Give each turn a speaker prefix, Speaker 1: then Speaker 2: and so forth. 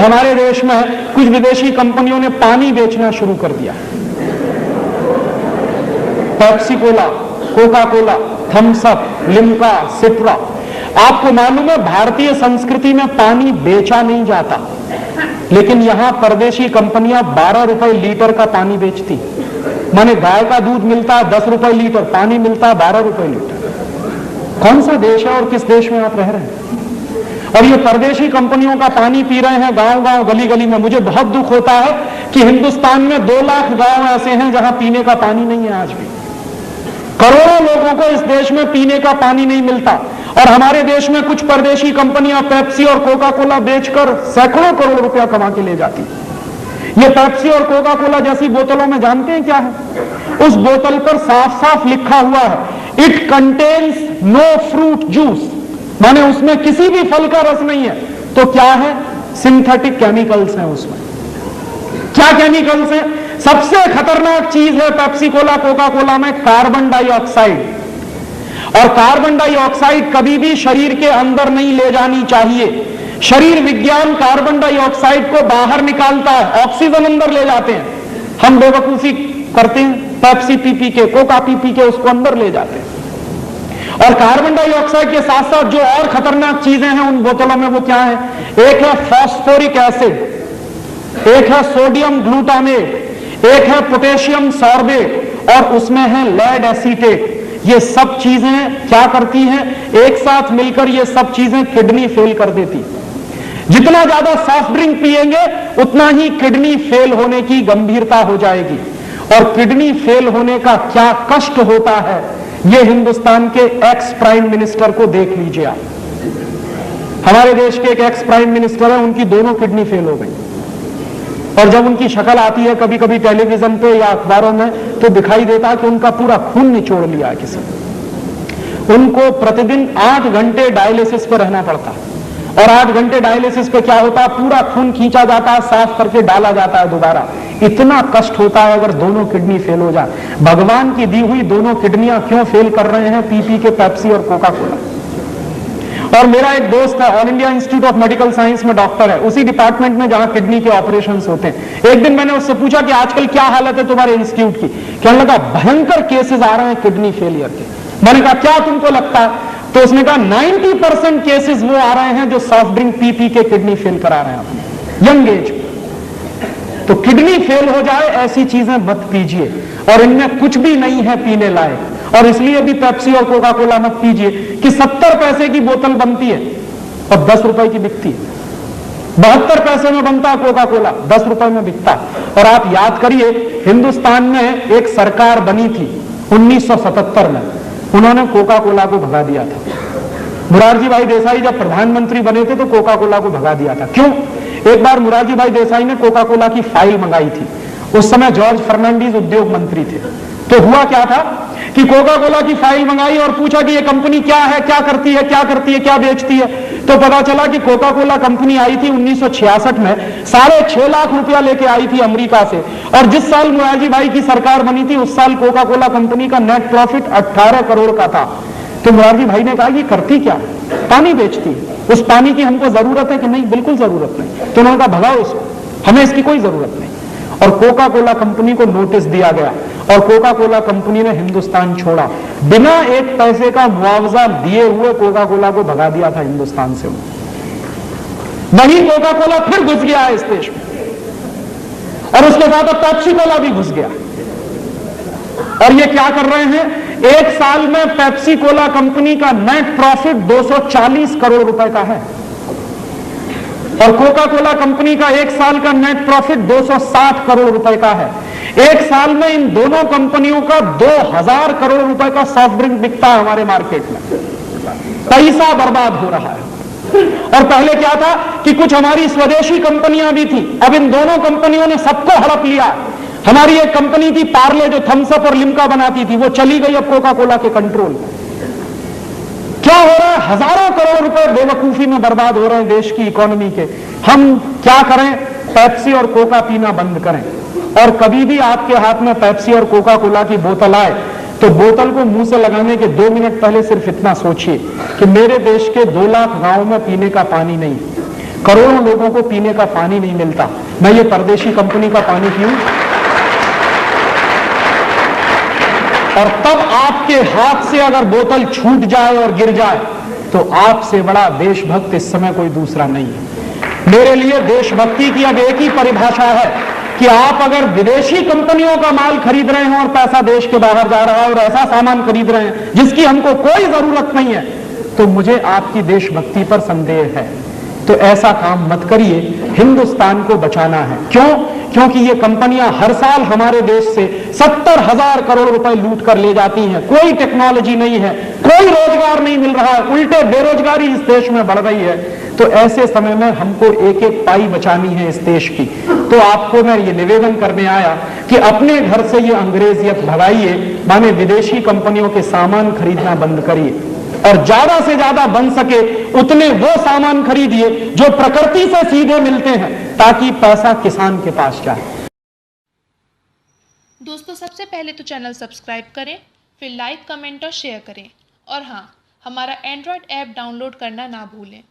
Speaker 1: हमारे देश में कुछ विदेशी कंपनियों ने पानी बेचना शुरू कर दिया। Pepsi Cola, Coca Cola, Thums Up, Limca, Citra. आपको मालूम है भारतीय संस्कृति में पानी बेचा नहीं जाता, लेकिन यहां परदेशी कंपनियां 12 रुपए लीटर का पानी बेचती। माने गाय का दूध मिलता है 10 रुपए लीटर, पानी मिलता है 12 रुपए लीटर। कौन सा देश है और किस देश में आप रह रहे हैं? और ये परदेशी कंपनियों का पानी पी रहे हैं गांव गांव, गली गली में। मुझे बहुत दुख होता है कि हिंदुस्तान में 2 लाख गांव ऐसे हैं जहां पीने का पानी नहीं है। आज भी करोड़ों लोगों को इस देश में पीने का पानी नहीं मिलता, और हमारे देश में कुछ परदेशी कंपनियां पेप्सी और कोका कोला बेचकर सैकड़ों करोड़ रुपया कमा के ले जाती। ये पेप्सी और कोका कोला जैसी बोतलों में जानते हैं क्या है? उस बोतल पर साफ साफ लिखा हुआ है it contains no fruit juice, माने उसमें किसी भी फल का रस नहीं है। तो क्या है? सिंथेटिक केमिकल्स हैं उसमें। क्या केमिकल्स हैं? सबसे खतरनाक चीज है पेप्सी कोला कोका कोला में कार्बन डाइऑक्साइड। और कार्बन डाइऑक्साइड कभी भी शरीर के अंदर नहीं ले जानी चाहिए। शरीर विज्ञान कार्बन डाइऑक्साइड को बाहर निकालता है, ऑक्सीजन अंदर ले जाते हैं। हम बेवकूफी करते हैं, पेप्सी पी के, कोका पी के उसको अंदर ले जाते हैं। और कार्बन डाइऑक्साइड के साथ साथ जो और खतरनाक चीजें हैं उन बोतलों में, वो क्या है? एक है फॉस्फोरिक एसिड, एक है सोडियम ग्लूटामेट, एक है पोटेशियम सॉर्बेट, और उसमें है लेड एसीटेट। ये सब चीजें क्या करती हैं? एक साथ मिलकर ये सब चीजें किडनी फेल कर देती। जितना ज्यादा सॉफ्ट ड्रिंक पिएंगे उतना ही किडनी फेल होने की गंभीरता हो जाएगी। और किडनी फेल होने का क्या कष्ट होता है, ये हिंदुस्तान के एक्स प्राइम मिनिस्टर को देख लीजिए आप। हमारे देश के एक एक्स प्राइम मिनिस्टर है, उनकी दोनों किडनी फेल हो गई। और जब उनकी शक्ल आती है कभी कभी टेलीविजन पे या अखबारों में, तो दिखाई देता है कि उनका पूरा खून निचोड़ लिया है किसी ने। उनको प्रतिदिन 8 घंटे डायलिसिस पे रहना पड़ता है। और 8 घंटे डायलिसिस पे क्या होता है? पूरा खून खींचा जाता है, साफ करके डाला जाता है दोबारा। इतना कष्ट होता है अगर दोनों किडनी फेल हो जाए। भगवान की दी हुई दोनों किडनियां क्यों फेल कर रहे हैं? पी के पेप्सी और कोका कोला। और मेरा एक दोस्त है, all India institute of medical science में डॉक्टर है, उसी डिपार्टमेंट में जहां किडनी के ऑपरेशंस होते हैं। एक दिन मैंने उससे पूछा कि आजकल क्या हालत है तुम्हारे इंस्टीट्यूट की? कहने लगा भयंकर केसेस आ रहे हैं किडनी फेलियर के। मैंने कहा क्या तुमको लगता है? तो उसने कहा 90% केसेस वो आ रहे हैं जो सॉफ्ट ड्रिंक पी के किडनी फेल करा रहे हैं यंग एज। तो किडनी फेल हो जाए ऐसी चीजें मत पीजिए, और इनमें कुछ भी नहीं है पीने लायक। और इसलिए भी पेप्सी और कोका कोला मत पीजिए कि 70 पैसे की बोतल बनती है और 10 रुपए की बिकती है। 72 पैसे में बनता है कोका कोला, 10 रुपए में बिकता है। और आप याद करिए, हिंदुस्तान में एक सरकार बनी थी 1977 में, उन्होंने कोका कोला को भगा दिया था। मुरारजी भाई देसाई जब प्रधानमंत्री बने थे तो कोका कोला को भगा दिया था। क्यों? एक बार मुरारजी भाई देसाई ने कोका कोला की फाइल मंगाई थी। उस समय जॉर्ज फर्नांडीज उद्योग मंत्री थे। तो हुआ क्या था कि कोका कोला की फाइल मंगाई और पूछा कि ये कंपनी क्या है, क्या करती है, क्या करती है, क्या बेचती है। तो पता चला कि कोका कोला कंपनी आई थी 1966 में, 6.5 लाख रुपया लेके आई थी अमेरिका से। और जिस साल मुरारजी भाई की सरकार बनी थी उस साल कोका कोला कंपनी का नेट प्रॉफिट 18 करोड़ का था। तो मुरारजी भाई ने कहा कि करती क्या? पानी बेचती है। उस पानी की हमको जरूरत है कि नहीं? बिल्कुल जरूरत नहीं। तो उन्होंने कहा भगाओ इसको, हमें इसकी कोई जरूरत नहीं। और कोका कोला कंपनी को नोटिस दिया गया और कोका कोला कंपनी ने हिंदुस्तान छोड़ा। बिना 1 पैसे का मुआवजा दिए हुए कोका कोला को भगा दिया था हिंदुस्तान से। वही कोका कोला फिर घुस गया है इस देश में, और उसके साथ अब पेप्सी कोला भी घुस गया। और ये क्या कर रहे हैं? एक साल में पेप्सी कोला कंपनी का नेट प्रॉफिट 240 करोड़ रुपए का है, और कोका कोला कंपनी का एक साल का नेट प्रॉफिट 260 करोड़ रुपए का है। एक साल में इन दोनों कंपनियों का 2000 करोड़ रुपए का सॉफ्ट ड्रिंक बिकता है हमारे मार्केट में। पैसा बर्बाद हो रहा है। और पहले क्या था कि कुछ हमारी स्वदेशी कंपनियां भी थी, अब इन दोनों कंपनियों ने सबको हड़प लिया। हमारी एक कंपनी थी पार्ले जो थम्स अप और लिम्का बनाती थी, वो चली गई अब कोका कोला के कंट्रोल में। क्या हो रहा है? हजारों करोड़ रुपए बेवकूफी में बर्बाद हो रहे हैं देश की इकोनॉमी के। हम क्या करें? पेप्सी और कोका पीना बंद करें। और कभी भी आपके हाथ में पेप्सी और कोका कोला की बोतल आए तो बोतल को मुंह से लगाने के 2 मिनट पहले सिर्फ इतना सोचिए कि मेरे देश के 2 लाख गांवों में पीने का पानी नहीं, करोड़ों लोगों को पीने का पानी नहीं मिलता, मैं ये परदेशी कंपनी का पानी पीऊं? और तब आपके हाथ से अगर बोतल छूट जाए और गिर जाए तो आपसे बड़ा देशभक्त इस समय कोई दूसरा नहीं है। मेरे लिए देशभक्ति की अब एक ही परिभाषा है कि आप अगर विदेशी कंपनियों का माल खरीद रहे हो और पैसा देश के बाहर जा रहा है और ऐसा सामान खरीद रहे हैं जिसकी हमको कोई जरूरत नहीं है, तो मुझे आपकी देशभक्ति पर संदेह है। तो ऐसा काम मत करिए, हिंदुस्तान को बचाना है। क्यों? क्योंकि ये कंपनियां हर साल हमारे देश से 70,000 करोड़ रुपए लूट कर ले जाती हैं। कोई टेक्नोलॉजी नहीं है, कोई रोजगार नहीं मिल रहा है, उल्टे बेरोजगारी इस देश में बढ़ रही है। तो ऐसे समय में हमको एक एक पाई बचानी है इस देश की। तो आपको मैं ये निवेदन करने आया कि अपने घर से ये अंग्रेजियत भगाइए, माने विदेशी कंपनियों के सामान खरीदना बंद करिए और ज्यादा से ज्यादा बन सके उतने वो सामान खरीदिए जो प्रकृति से सीधे मिलते हैं, ताकि पैसा किसान के पास जाए।
Speaker 2: दोस्तों, सबसे पहले तो चैनल सब्सक्राइब करें, फिर लाइक, कमेंट और शेयर करें। और हाँ, हमारा एंड्रॉयड ऐप डाउनलोड करना ना भूलें।